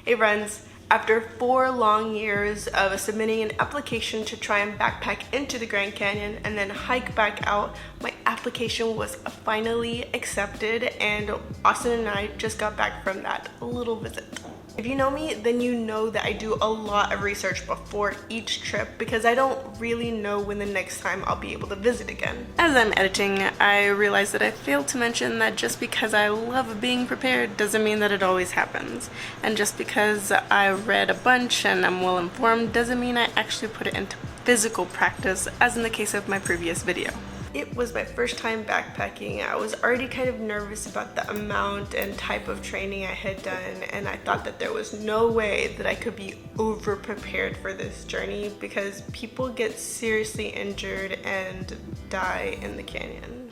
Hey friends, after 4 long years of submitting an application to try and backpack into the Grand Canyon and then hike back out, my application was finally accepted and Austin and I just got back from that little visit. If you know me, then you know that I do a lot of research before each trip because I don't really know when the next time I'll be able to visit again. As I'm editing, I realized that I failed to mention that just because I love being prepared doesn't mean that it always happens. And just because I read a bunch and I'm well informed doesn't mean I actually put it into physical practice, as in the case of my previous video. It was my first time backpacking. I was already kind of nervous about the amount and type of training I had done, and I thought that there was no way that I could be over prepared for this journey because people get seriously injured and die in the canyon.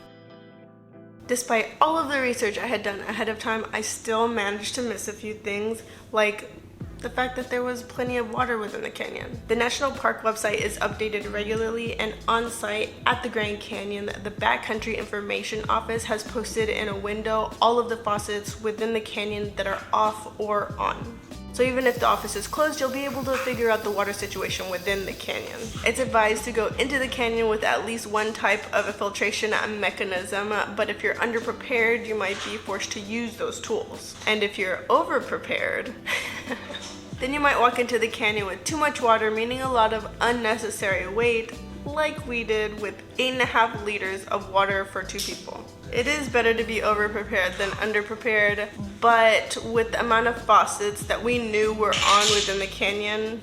Despite all of the research I had done ahead of time, I still managed to miss a few things, like the fact that there was plenty of water within the canyon. The National Park website is updated regularly, and on site at the Grand Canyon, the Backcountry Information Office has posted in a window all of the faucets within the canyon that are off or on. So even if the office is closed, you'll be able to figure out the water situation within the canyon. It's advised to go into the canyon with at least one type of a filtration mechanism, but if you're underprepared, you might be forced to use those tools. And if you're overprepared, then you might walk into the canyon with too much water, meaning a lot of unnecessary weight, like we did with 8.5 liters of water for 2 people. It is better to be overprepared than underprepared, but with the amount of faucets that we knew were on within the canyon,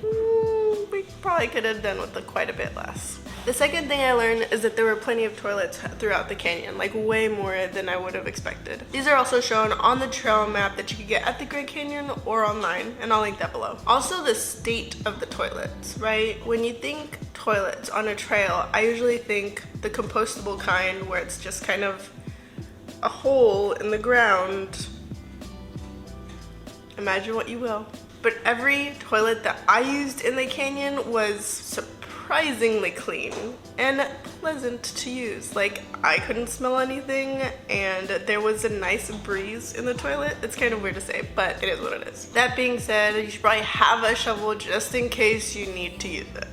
we probably could have done with quite a bit less. The second thing I learned is that there were plenty of toilets throughout the canyon, like way more than I would have expected. These are also shown on the trail map that you can get at the Grand Canyon or online, and I'll link that below. Also, the state of the toilets, right? When you think toilets on a trail, I usually think the compostable kind where it's just kind of a hole in the ground. Imagine what you will. But every toilet that I used in the canyon was surprisingly clean and pleasant to use. Like, I couldn't smell anything and there was a nice breeze in the toilet. It's kind of weird to say, but it is what it is. That being said, you should probably have a shovel just in case you need to use it.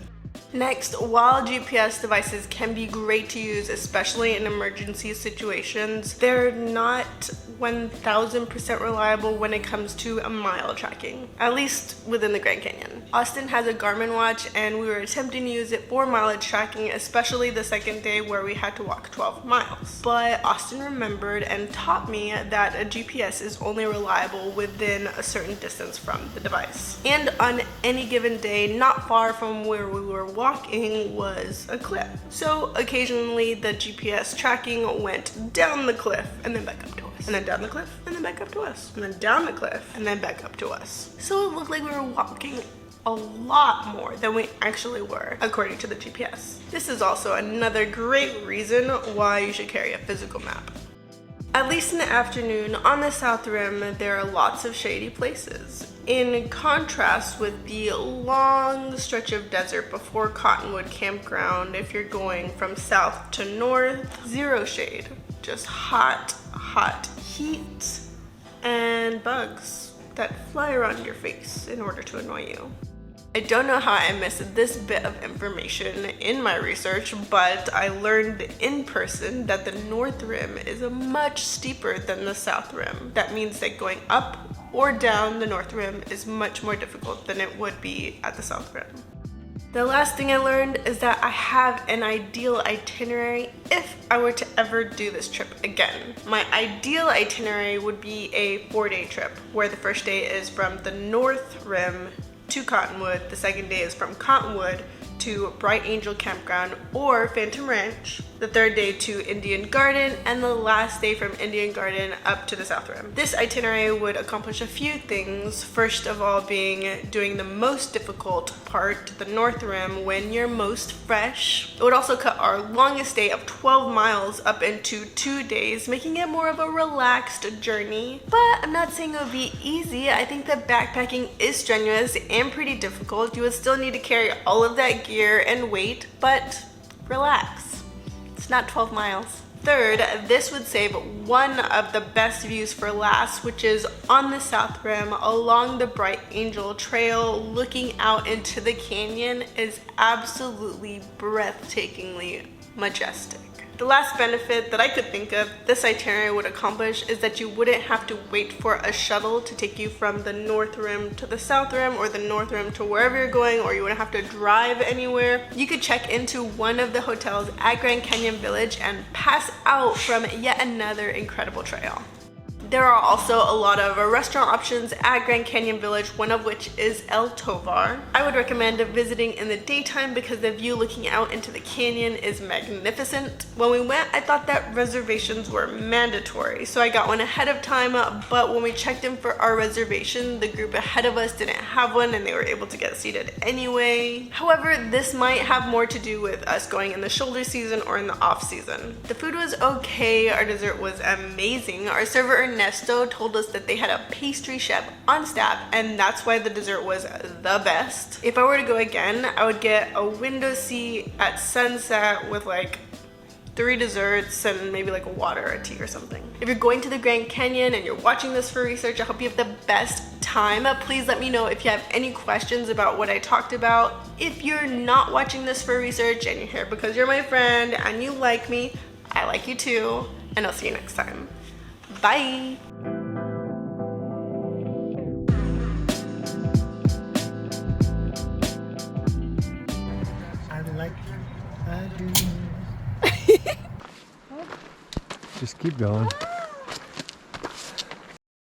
Next, while GPS devices can be great to use, especially in emergency situations, they're not 1000% reliable when it comes to mile tracking, at least within the Grand Canyon. Austin has a Garmin watch and we were attempting to use it for mileage tracking, especially the second day where we had to walk 12 miles. But Austin remembered and taught me that a GPS is only reliable within a certain distance from the device. And on any given day, not far from where we were walking was a cliff. So occasionally the GPS tracking went down the cliff and then back up to us, and then down the cliff and then back up to us, and then down the cliff and then back up to us. So it looked like we were walking a lot more than we actually were, according to the GPS. This is also another great reason why you should carry a physical map. At least in the afternoon, on the South Rim, there are lots of shady places. In contrast with the long stretch of desert before Cottonwood Campground, if you're going from south to north, zero shade. Just hot, hot heat and bugs that fly around your face in order to annoy you. I don't know how I missed this bit of information in my research, but I learned in person that the North Rim is much steeper than the South Rim. That means that going up or down the North Rim is much more difficult than it would be at the South Rim. The last thing I learned is that I have an ideal itinerary if I were to ever do this trip again. My ideal itinerary would be a 4-day trip, where the first day is from the North Rim to Cottonwood, the second day is from Cottonwood to Bright Angel Campground or Phantom Ranch, the third day to Indian Garden, and the last day from Indian Garden up to the South Rim. This itinerary would accomplish a few things, first of all being doing the most difficult part, the North Rim, when you're most fresh. It would also cut our longest day of 12 miles up into 2 days, making it more of a relaxed journey. But I'm not saying it would be easy. I think that backpacking is strenuous and pretty difficult. You would still need to carry all of that gear and weight, but relax. It's not 12 miles. Third, this would save one of the best views for last, which is on the South Rim along the Bright Angel Trail. Looking out into the canyon is absolutely breathtakingly majestic. The last benefit that I could think of this itinerary would accomplish is that you wouldn't have to wait for a shuttle to take you from the North Rim to the South Rim, or the North Rim to wherever you're going, or you wouldn't have to drive anywhere. You could check into one of the hotels at Grand Canyon Village and pass out from yet another incredible trail. There are also a lot of restaurant options at Grand Canyon Village, one of which is El Tovar. I would recommend visiting in the daytime because the view looking out into the canyon is magnificent. When we went, I thought that reservations were mandatory, so I got one ahead of time, but when we checked in for our reservation, the group ahead of us didn't have one and they were able to get seated anyway. However, this might have more to do with us going in the shoulder season or in the off season. The food was okay, our dessert was amazing. Our server Ernesto told us that they had a pastry chef on staff and that's why the dessert was the best. If I were to go again, I would get a window seat at sunset with like 3 desserts and maybe like a water or tea or something. If you're going to the Grand Canyon and you're watching this for research, I hope you have the best time. Please let me know if you have any questions about what I talked about. If you're not watching this for research and you're here because you're my friend and you like me, I like you too, and I'll see you next time. Bye. I like you. I do. Just keep going.